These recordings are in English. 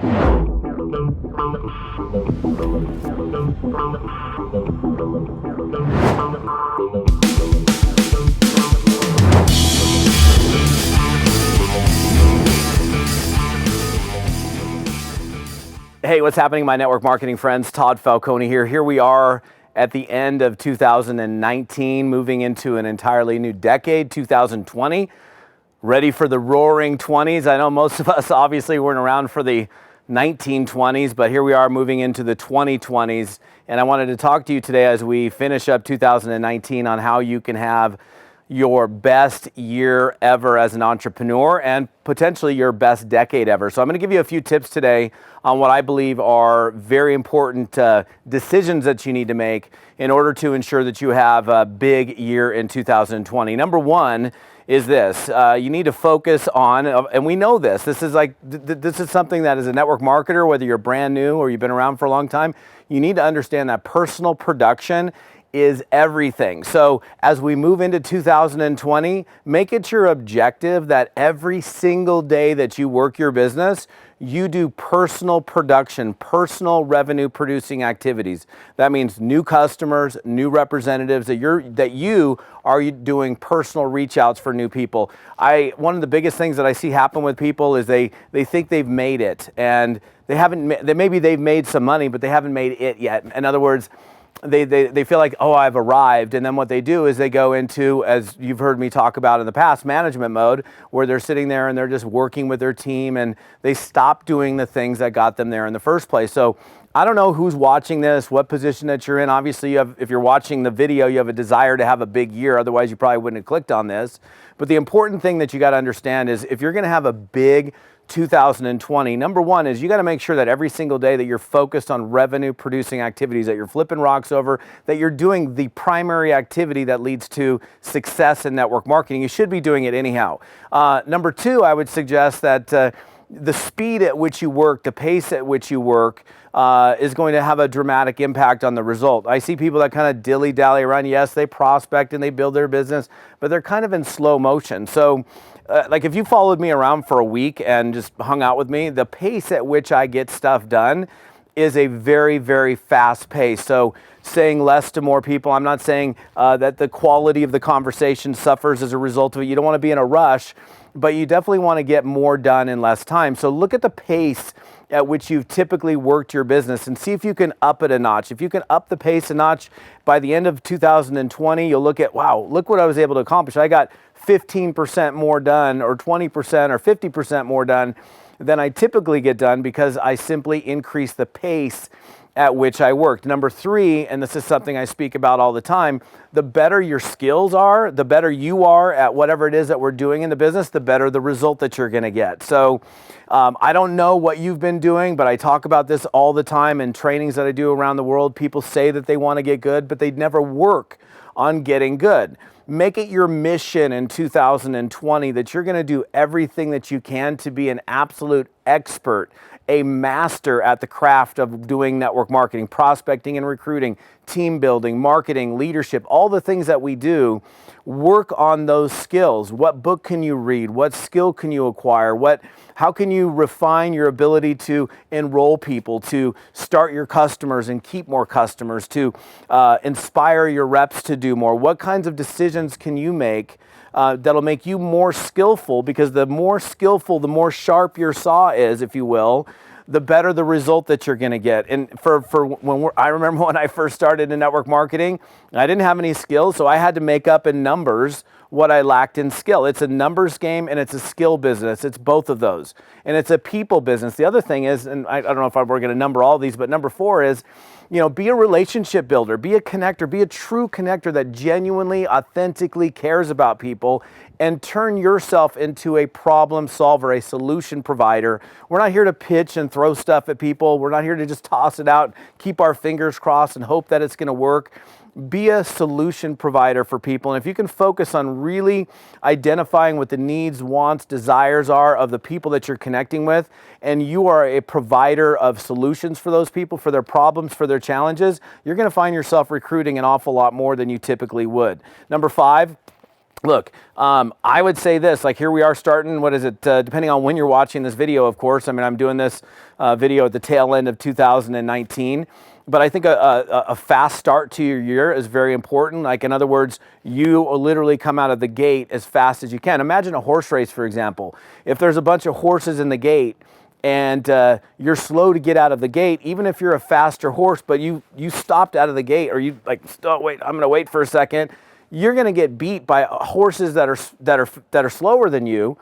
Hey, what's happening, my network marketing friends? Todd Falcone here. Here we are at the end of 2019, moving into an entirely new decade, 2020. Ready for the roaring 20s. I know most of us obviously weren't around for the 1920s, but here we are moving into the 2020s. And I wanted to talk to you today as we finish up 2019 on how you can have your best year ever as an entrepreneur and potentially your best decade ever. So I'm going to give you a few tips today on what I believe are very important decisions that you need to make in order to ensure that you have a big year in 2020. Number one is this. You need to focus on, and we know this is something that as a network marketer, whether you're brand new or you've been around for a long time, you need to understand that personal production is everything. So as we move into 2020, make it your objective that every single day that you work your business, you do personal production, personal revenue producing activities. That means new customers, new representatives, that you are doing personal reach outs for new people. One of the biggest things that I see happen with people is they think they've made it, and maybe they've made some money, but they haven't made it yet. In other words, they feel like, oh, I've arrived. And then what they do is they go into, as you've heard me talk about in the past, management mode, where they're sitting there and they're just working with their team and they stop doing the things that got them there in the first place. So I don't know who's watching this, what position that you're in. Obviously, if you're watching the video, you have a desire to have a big year. Otherwise, you probably wouldn't have clicked on this. But the important thing that you got to understand is if you're going to have a big 2020, number one is you got to make sure that every single day that you're focused on revenue producing activities, that you're flipping rocks over, that you're doing the primary activity that leads to success in network marketing. You should be doing it anyhow. Number two, I would suggest that the speed at which you work, the pace at which you work is going to have a dramatic impact on the result. I see people that kind of dilly-dally around. Yes, they prospect and they build their business, but they're kind of in slow motion. So like if you followed me around for a week and just hung out with me, the pace at which I get stuff done is a very, very fast pace. So saying less to more people, I'm not saying that the quality of the conversation suffers as a result of it. You don't want to be in a rush, but you definitely want to get more done in less time. So look at the pace at which you've typically worked your business and see if you can up it a notch. If you can up the pace a notch by the end of 2020, you'll look at, wow, look what I was able to accomplish. I got 15% more done or 20% or 50% more done than I typically get done because I simply increased the pace at which I worked. Number three, and this is something I speak about all the time, the better your skills are, the better you are at whatever it is that we're doing in the business, the better the result that you're going to get. So I don't know what you've been doing, but I talk about this all the time in trainings that I do around the world. People say that they want to get good, but they never work on getting good. Make it your mission in 2020 that you're going to do everything that you can to be an absolute expert, a master at the craft of doing network marketing, prospecting and recruiting, team building, marketing, leadership, all the things that we do. Work on those skills. What book can you read? What skill can you acquire? How can you refine your ability to enroll people, to start your customers and keep more customers, to inspire your reps to do more? What kinds of decisions can you make that'll make you more skillful? Because the more skillful, the more sharp your saw is, if you will, the better the result that you're going to get. And I remember when I first started in network marketing, I didn't have any skills, so I had to make up in numbers what I lacked in skill. It's a numbers game and it's a skill business. It's both of those. And it's a people business. The other thing is, and I don't know if we're going to number all these, but number four is, be a relationship builder, be a connector, be a true connector that genuinely, authentically cares about people, and turn yourself into a problem solver, a solution provider. We're not here to pitch and throw stuff at people. We're not here to just toss it out, keep our fingers crossed and hope that it's going to work. Be a solution provider for people. And if you can focus on really identifying what the needs, wants, desires are of the people that you're connecting with, and you are a provider of solutions for those people, for their problems, for their challenges, you're going to find yourself recruiting an awful lot more than you typically would. Number five, Look, I would say this, like here we are starting, what is it, depending on when you're watching this video, of course. I mean, I'm doing this video at the tail end of 2019, but I think a fast start to your year is very important. Like in other words, you literally come out of the gate as fast as you can. Imagine a horse race, for example. If there's a bunch of horses in the gate, and you're slow to get out of the gate, even if you're a faster horse, but you stopped out of the gate, or you like, oh, wait, I'm gonna wait for a second, you're gonna get beat by horses that are slower than you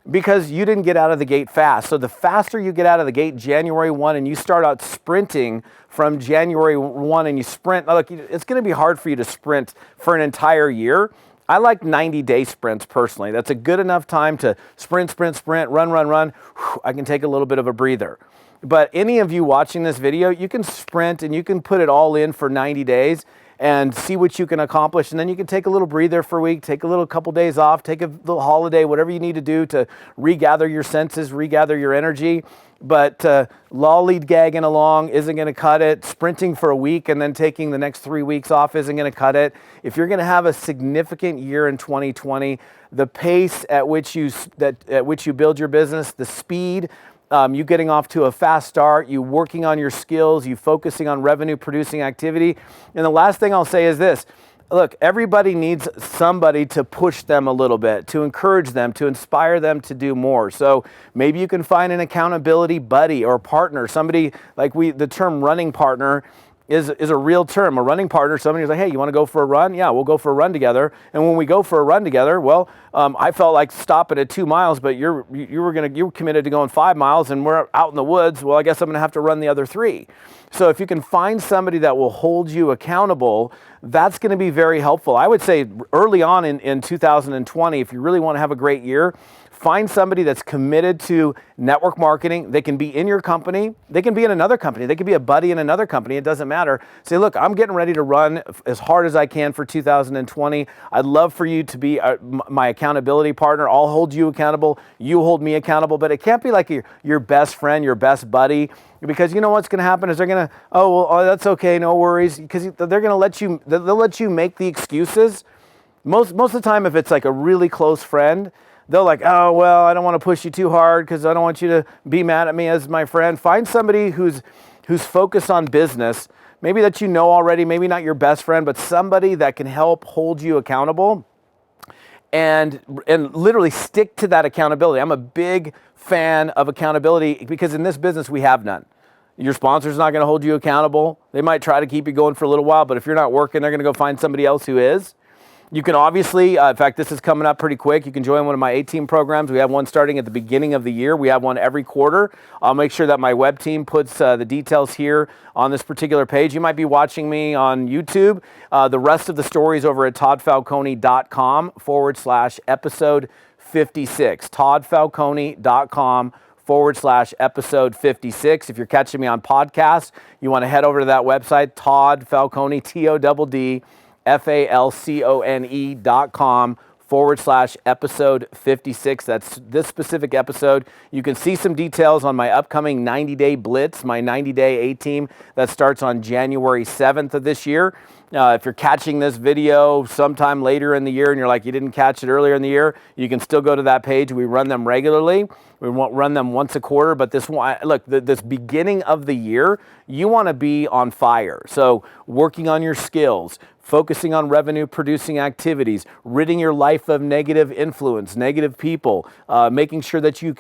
because you didn't get out of the gate fast. So the faster you get out of the gate January 1 and you start out sprinting from January 1 and you sprint, look, it's gonna be hard for you to sprint for an entire year. I like 90-day sprints personally. That's a good enough time to sprint, run. Whew, I can take a little bit of a breather. But any of you watching this video, you can sprint and you can put it all in for 90 days and see what you can accomplish. And then you can take a little breather for a week, take a couple days off, take a little holiday, whatever you need to do to regather your senses, regather your energy. But lollygagging along isn't going to cut it. Sprinting for a week and then taking the next 3 weeks off isn't going to cut it. If you're going to have a significant year in 2020, the pace at which you build your business, the speed, you getting off to a fast start, you working on your skills, you focusing on revenue producing activity. And the last thing I'll say is this. Look, everybody needs somebody to push them a little bit, to encourage them, to inspire them to do more. So maybe you can find an accountability buddy or partner, somebody like the term running partner is a real term. A running partner, somebody who's like, hey, you want to go for a run? Yeah, we'll go for a run together. And when we go for a run together, well, I felt like stopping at 2 miles, but you were committed to going 5 miles and we're out in the woods. Well, I guess I'm going to have to run the other 3. So if you can find somebody that will hold you accountable, that's going to be very helpful. I would say early on in 2020, if you really want to have a great year, find somebody that's committed to network marketing. They can be in your company. They can be in another company. They can be a buddy in another company. It doesn't matter. Say, look, I'm getting ready to run as hard as I can for 2020. I'd love for you to be my accountability partner. I'll hold you accountable. You hold me accountable. But it can't be like your best friend, your best buddy. Because you know what's going to happen is they're going to, oh, that's okay, no worries. Because they're going to they'll let you make the excuses. Most of the time, if it's like a really close friend, they're like, oh, well, I don't want to push you too hard because I don't want you to be mad at me as my friend. Find somebody who's focused on business, maybe that you know already, maybe not your best friend, but somebody that can help hold you accountable and literally stick to that accountability. I'm a big fan of accountability because in this business, we have none. Your sponsor's not going to hold you accountable. They might try to keep you going for a little while, but if you're not working, they're going to go find somebody else who is. You can obviously, in fact, this is coming up pretty quick. You can join one of my A-Team programs. We have one starting at the beginning of the year. We have one every quarter. I'll make sure that my web team puts the details here on this particular page. You might be watching me on YouTube. The rest of the stories over at toddfalcone.com/episode 56. toddfalcone.com/episode 56. If you're catching me on podcasts, you want to head over to that website, Todd Falcone, TODDFALCONE.com/episode 56. That's this specific episode. You can see some details on my upcoming 90-day blitz, my 90-day A-Team that starts on January 7th of this year. If you're catching this video sometime later in the year and you're like, you didn't catch it earlier in the year, you can still go to that page. We run them regularly. We won't run them once a quarter, but this one, look, this beginning of the year, you want to be on fire. So working on your skills, focusing on revenue producing activities, ridding your life of negative influence, negative people, making sure that you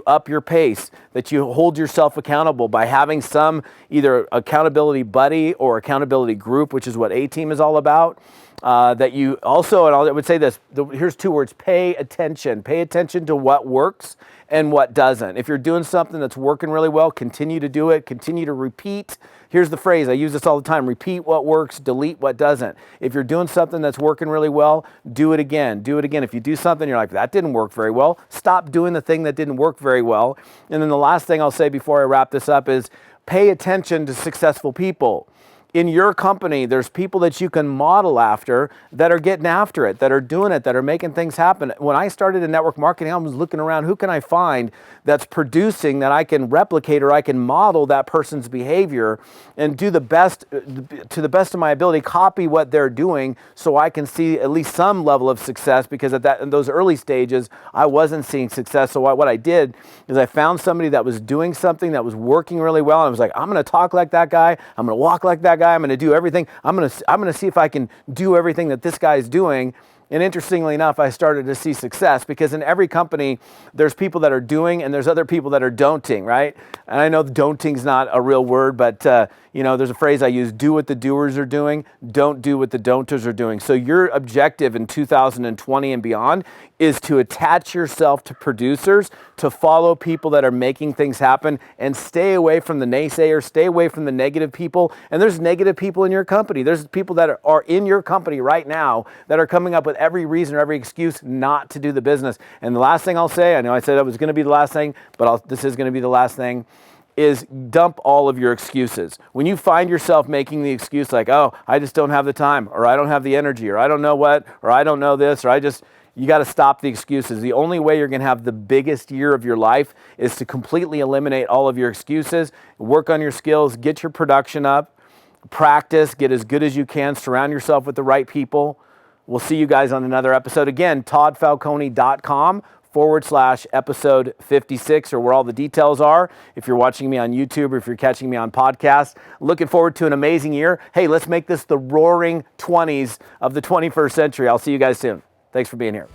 up your pace, that you hold yourself accountable by having some either accountability buddy or accountability group, which is what A-Team is all about. That you also, and I would say this, here's 2 words, pay attention. Pay attention to what works and what doesn't. If you're doing something that's working really well, continue to do it, continue to repeat. Here's the phrase, I use this all the time, repeat what works, delete what doesn't. If you're doing something that's working really well, do it again, do it again. If you do something, you're like, that didn't work very well, stop doing the thing that didn't work very well. And then the last thing I'll say before I wrap this up is pay attention to successful people. in your company, there's people that you can model after that are getting after it, that are doing it, that are making things happen. When I started in network marketing, I was looking around, who can I find that's producing that I can replicate or I can model that person's behavior and do the best, to the best of my ability, copy what they're doing so I can see at least some level of success, because in those early stages, I wasn't seeing success. So what I did is I found somebody that was doing something that was working really well. And I was like, I'm going to talk like that guy. I'm going to walk like that guy. I'm going to do everything. I'm going to see if I can do everything that this guy's doing. And interestingly enough, I started to see success, because in every company, there's people that are doing and there's other people that are don'ting, right? And I know don'ting's not a real word, but there's a phrase I use: do what the doers are doing, don't do what the don'ters are doing. So your objective in 2020 and beyond is to attach yourself to producers, to follow people that are making things happen, and stay away from the naysayers, stay away from the negative people. And there's negative people in your company. There's people that are in your company right now that are coming up with every reason or every excuse not to do the business. And the last thing I'll say, I know I said that was going to be the last thing, but this is going to be the last thing, is dump all of your excuses. When you find yourself making the excuse like, oh, I just don't have the time, or I don't have the energy, or I don't know what, or I don't know this, or you got to stop the excuses. The only way you're going to have the biggest year of your life is to completely eliminate all of your excuses, work on your skills, get your production up, practice, get as good as you can, surround yourself with the right people. We'll see you guys on another episode. Again, toddfalcone.com/episode 56, or where all the details are, if you're watching me on YouTube or if you're catching me on podcast. Looking forward to an amazing year. Hey, let's make this the roaring 20s of the 21st century. I'll see you guys soon. Thanks for being here.